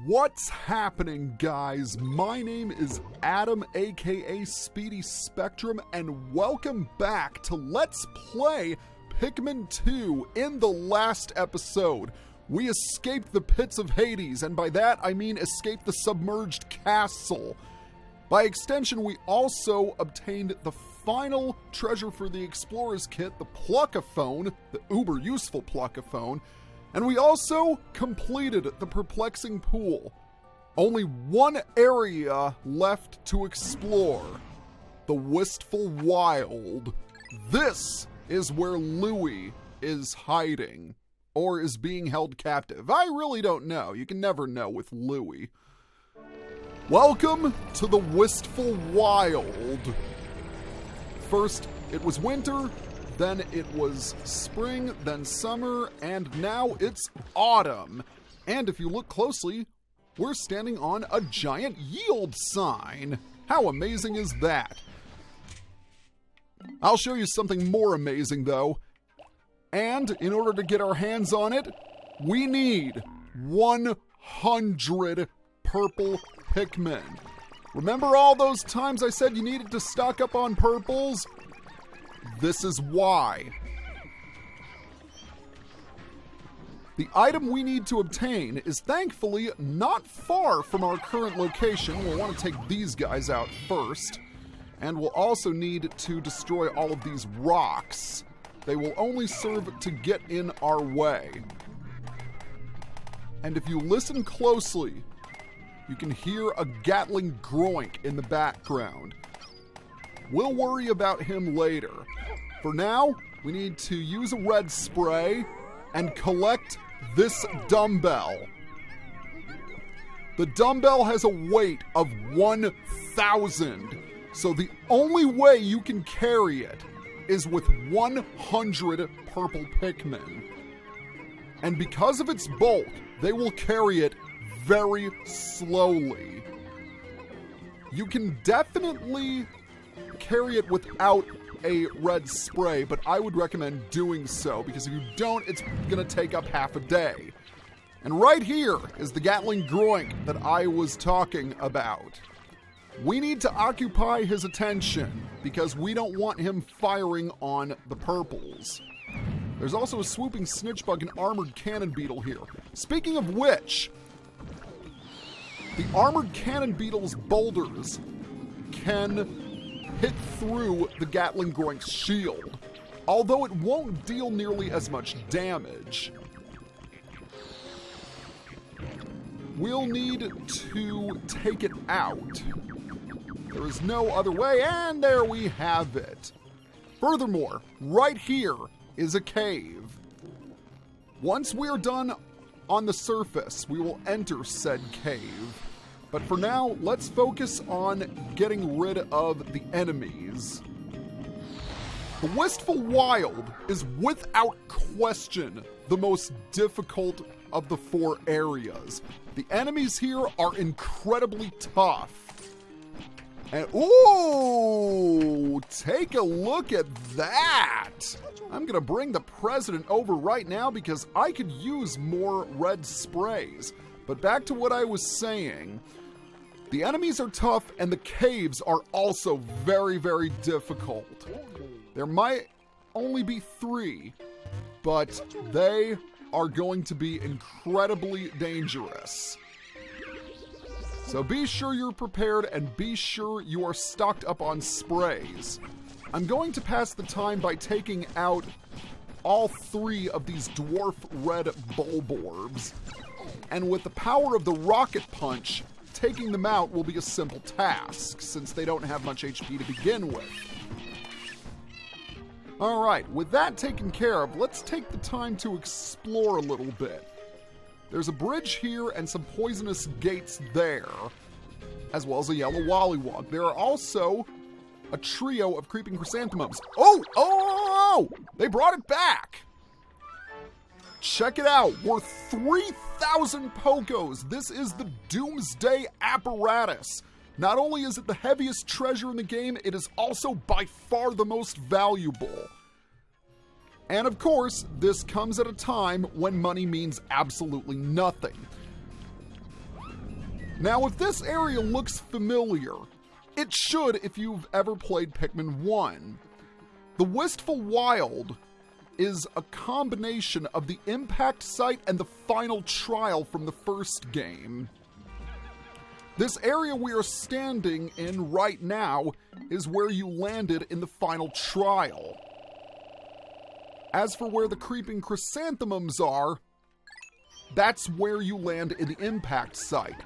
What's happening, guys? My name is Adam, aka Speedy Spectrum, and welcome back to Let's Play Pikmin 2. In the last episode, we escaped the pits of Hades, and by that I mean escaped the submerged castle. By extension, we also obtained the final treasure for the Explorer's Kit, the Pluckaphone, the uber useful Pluckaphone, and we also completed the Perplexing Pool. Only one area left to explore, the Wistful Wild. This is where Louie is hiding, or is being held captive. I really don't know. You can never know with Louie. Welcome to the Wistful Wild. First, it was winter, then it was spring, then summer, and now it's autumn. And if you look closely, we're standing on a giant yield sign. How amazing is that? I'll show you something more amazing, though. And in order to get our hands on it, we need 100 Purple Pikmin. Remember all those times I said you needed to stock up on purples? This is why. The item we need to obtain is thankfully not far from our current location. We'll want to take these guys out first. And we'll also need to destroy all of these rocks. They will only serve to get in our way. And if you listen closely, you can hear a Gatling groink in the background. We'll worry about him later. For now, we need to use a red spray and collect this dumbbell. The dumbbell has a weight of 1,000, so the only way you can carry it is with 100 Purple Pikmin. And because of its bulk, they will carry it very slowly. You can definitely carry it without a red spray, but I would recommend doing so, because if you don't, it's gonna take up half a day. And right here is the Gatling groink that I was talking about. We need to occupy his attention, because we don't want him firing on the purples. There's also a swooping snitch bug and armored cannon beetle here. Speaking of which, the armored cannon beetle's boulders can hit through the Gatling groink's shield, although it won't deal nearly as much damage. We'll need to take it out. There is no other way, and there we have it. Furthermore, right here is a cave. Once we're done on the surface, we will enter said cave. But for now, let's focus on getting rid of the enemies. The Wistful Wild is without question the most difficult of the 4 areas. The enemies here are incredibly tough. And ooh, take a look at that. I'm gonna bring the president over right now because I could use more red sprays. But back to what I was saying. The enemies are tough, and the caves are also very, very difficult. There might only be 3, but they are going to be incredibly dangerous. So be sure you're prepared, and be sure you are stocked up on sprays. I'm going to pass the time by taking out all 3 of these dwarf red bulborbs. And with the power of the rocket punch, taking them out will be a simple task, since they don't have much HP to begin with. Alright, with that taken care of, let's take the time to explore a little bit. There's a bridge here and some poisonous gates there, as well as a yellow wollywog. There are also a trio of creeping chrysanthemums. Oh! They brought it back! Check it out, worth 3,000 Pokos. This is the Doomsday Apparatus. Not only is it the heaviest treasure in the game, it is also by far the most valuable. And of course, this comes at a time when money means absolutely nothing. Now, if this area looks familiar, it should if you've ever played Pikmin 1. The Wistful Wild is a combination of the impact site and the final trial from the first game. This area we are standing in right now is where you landed in the final trial. As for where the creeping chrysanthemums are, that's where you land in the impact site.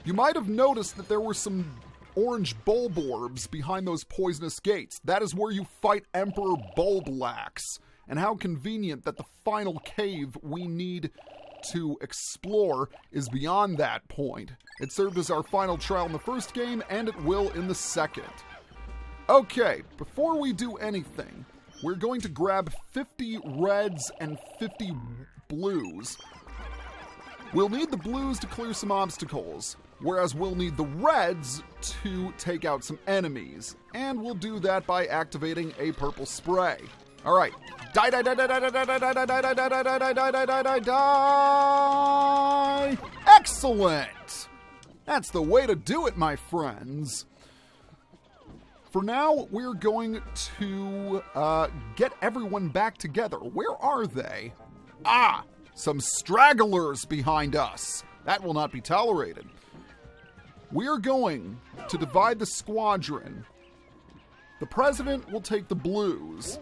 You might have noticed that there were some orange bulb orbs behind those poisonous gates. That is where you fight Emperor Bulblax. And how convenient that the final cave we need to explore is beyond that point. It served as our final trial in the first game, and it will in the second. Okay, before we do anything, we're going to grab 50 reds and 50 blues. We'll need the blues to clear some obstacles, whereas we'll need the reds to take out some enemies. And we'll do that by activating a purple spray. Alright. Die, die, die, die, die, die, die, die, die, die, die, die, die, die, die, die, die, die. Excellent! That's the way to do it, my friends. For now, we're going to get everyone back together. Where are they? Ah, some stragglers behind us. That will not be tolerated. We're going to divide the squadron. The president will take the blues,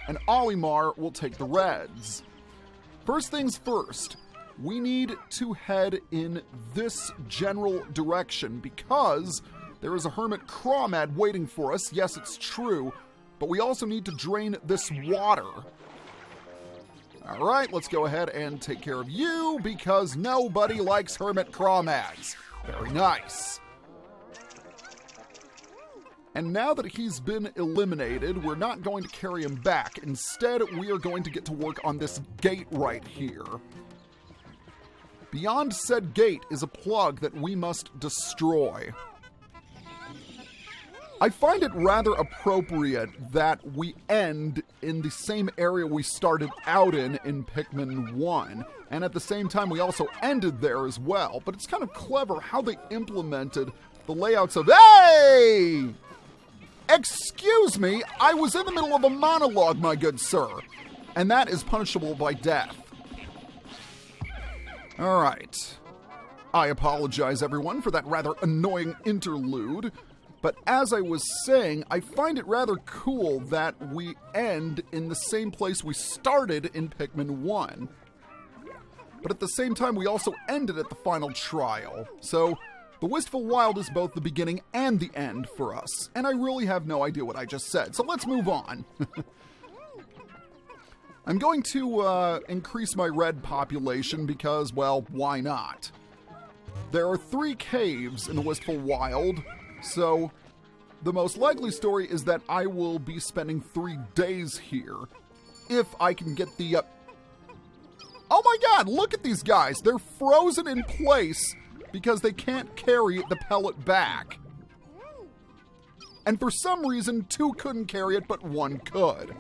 and Olimar will take the reds. First things first, we need to head in this general direction because there is a hermit crawmad waiting for us. Yes, it's true, but we also need to drain this water. All right, let's go ahead and take care of you because nobody likes hermit crawmads. Very nice. And now that he's been eliminated, we're not going to carry him back. Instead, we are going to get to work on this gate right here. Beyond said gate is a plug that we must destroy. I find it rather appropriate that we end in the same area we started out in Pikmin 1. And at the same time, we also ended there as well. But it's kind of clever how they implemented the layouts of... Hey! Excuse me, I was in the middle of a monologue, my good sir. And that is punishable by death. All right. I apologize, everyone, for that rather annoying interlude. But as I was saying, I find it rather cool that we end in the same place we started in Pikmin 1. But at the same time, we also ended at the final trial. So the Wistful Wild is both the beginning and the end for us. And I really have no idea what I just said. So let's move on. I'm going to increase my red population because, well, why not? There are 3 caves in the Wistful Wild. So, the most likely story is that I will be spending 3 days here. If I can get the... Oh my god, look at these guys! They're frozen in place because they can't carry the pellet back. And for some reason, 2 couldn't carry it, but 1 could.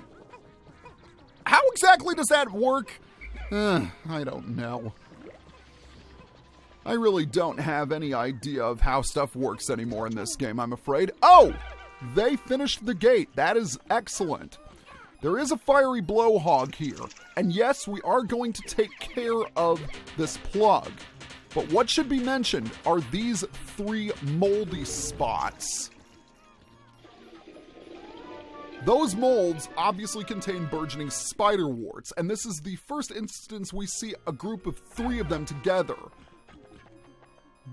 How exactly does that work? I don't know. I really don't have any idea of how stuff works anymore in this game, I'm afraid. Oh! They finished the gate. That is excellent. There is a fiery blowhog here. And yes, we are going to take care of this plug. But what should be mentioned are these 3 moldy spots. Those molds obviously contain burgeoning spider warts. And this is the first instance we see a group of 3 of them together.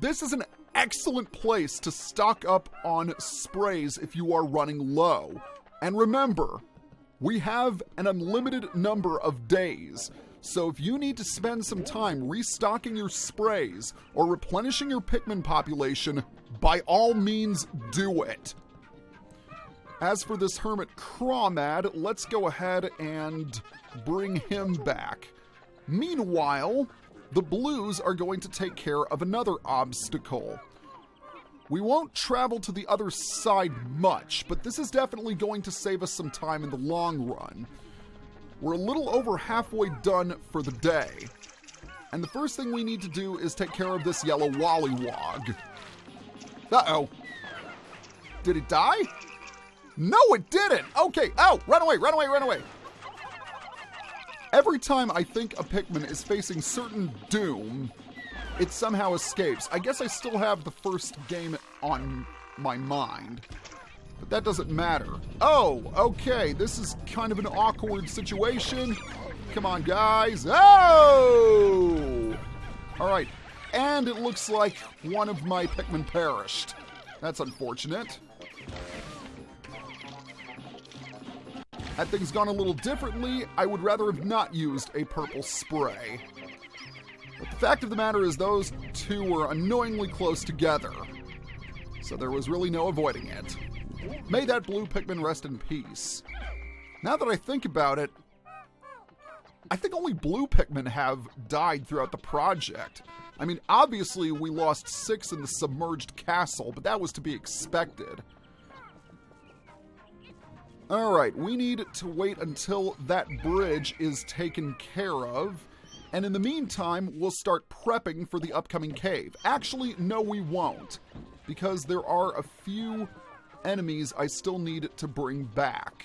This is an excellent place to stock up on sprays if you are running low. And remember, we have an unlimited number of days. So if you need to spend some time restocking your sprays or replenishing your Pikmin population, by all means do it. As for this hermit crawmad, let's go ahead and bring him back. Meanwhile, the blues are going to take care of another obstacle. We won't travel to the other side much, but this is definitely going to save us some time in the long run. We're a little over halfway done for the day. And the first thing we need to do is take care of this yellow Wollywog. Uh-oh. Did it die? No, it didn't! Okay, oh, run away, run away, run away! Every time I think a Pikmin is facing certain doom, it somehow escapes. I guess I still have the first game on my mind. But that doesn't matter. Oh, okay, this is kind of an awkward situation. Come on, guys. Oh! Alright, and it looks like one of my Pikmin perished. That's unfortunate. Had things gone a little differently, I would rather have not used a purple spray. But the fact of the matter is those two were annoyingly close together. So there was really no avoiding it. May that blue Pikmin rest in peace. Now that I think about it, I think only blue Pikmin have died throughout the project. I mean, obviously we lost 6 in the submerged castle, but that was to be expected. Alright, we need to wait until that bridge is taken care of. And in the meantime, we'll start prepping for the upcoming cave. Actually, no we won't. Because there are a few enemies I still need to bring back.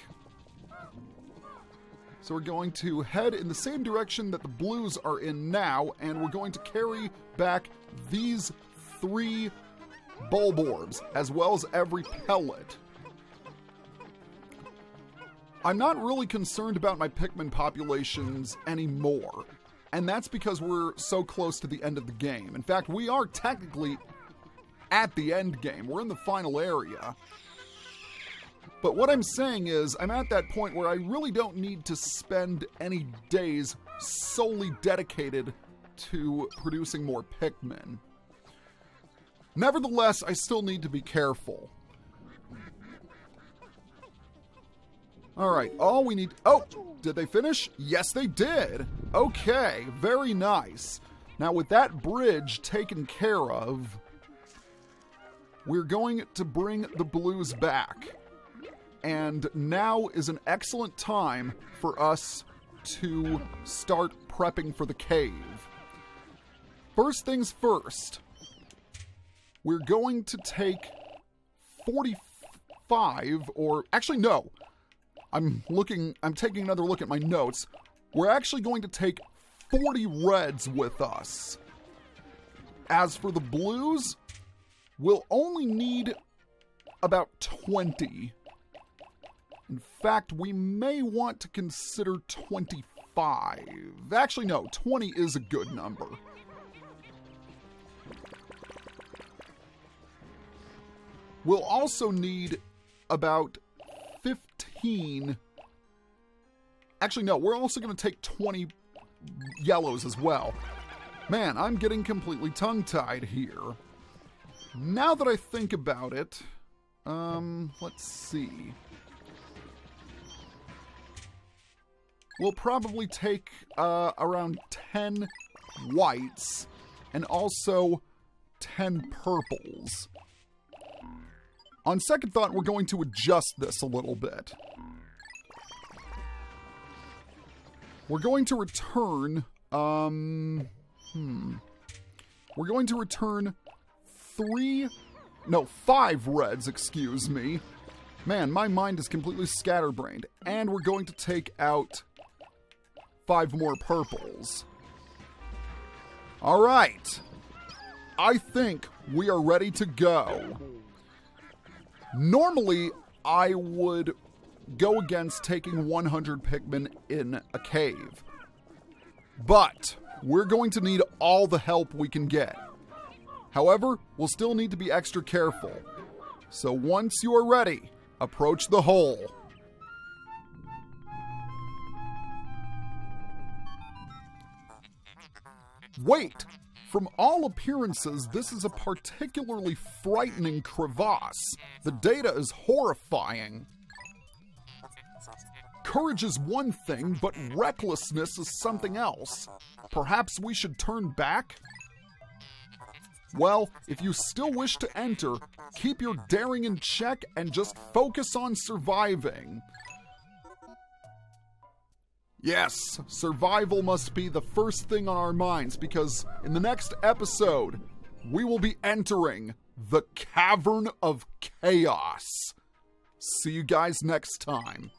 So we're going to head in the same direction that the blues are in now, and we're going to carry back these 3 bulb orbs, as well as every pellet. I'm not really concerned about my Pikmin populations anymore, and that's because we're so close to the end of the game. In fact, we are technically at the end game. We're in the final area. But what I'm saying is, I'm at that point where I really don't need to spend any days solely dedicated to producing more Pikmin. Nevertheless, I still need to be careful. Alright, all we need... Oh! Did they finish? Yes, they did! Okay, very nice. Now, with that bridge taken care of, we're going to bring the blues back. And now is an excellent time for us to start prepping for the cave. First things first, we're going to take 45, or actually no, I'm taking another look at my notes. We're actually going to take 40 reds with us. As for the blues, we'll only need about 20. In fact, we may want to consider 25. Actually, no, 20 is a good number. We'll also need about 15. Actually, no, we're also going to take 20 yellows as well. Man, I'm getting completely tongue-tied here. Now that I think about it, let's see. We'll probably take around 10 whites and also 10 purples. On second thought, we're going to adjust this a little bit. We're going to return, we're going to return 5 reds, excuse me. Man, my mind is completely scatterbrained. And we're going to take out 5 more purples. All right. I think we are ready to go. Normally, I would go against taking 100 Pikmin in a cave. But we're going to need all the help we can get. However, we'll still need to be extra careful. So once you are ready, approach the hole. Wait! From all appearances, this is a particularly frightening crevasse. The data is horrifying. Courage is one thing, but recklessness is something else. Perhaps we should turn back? Well, if you still wish to enter, keep your daring in check and just focus on surviving. Yes, survival must be the first thing on our minds because in the next episode, we will be entering the Cavern of Chaos. See you guys next time.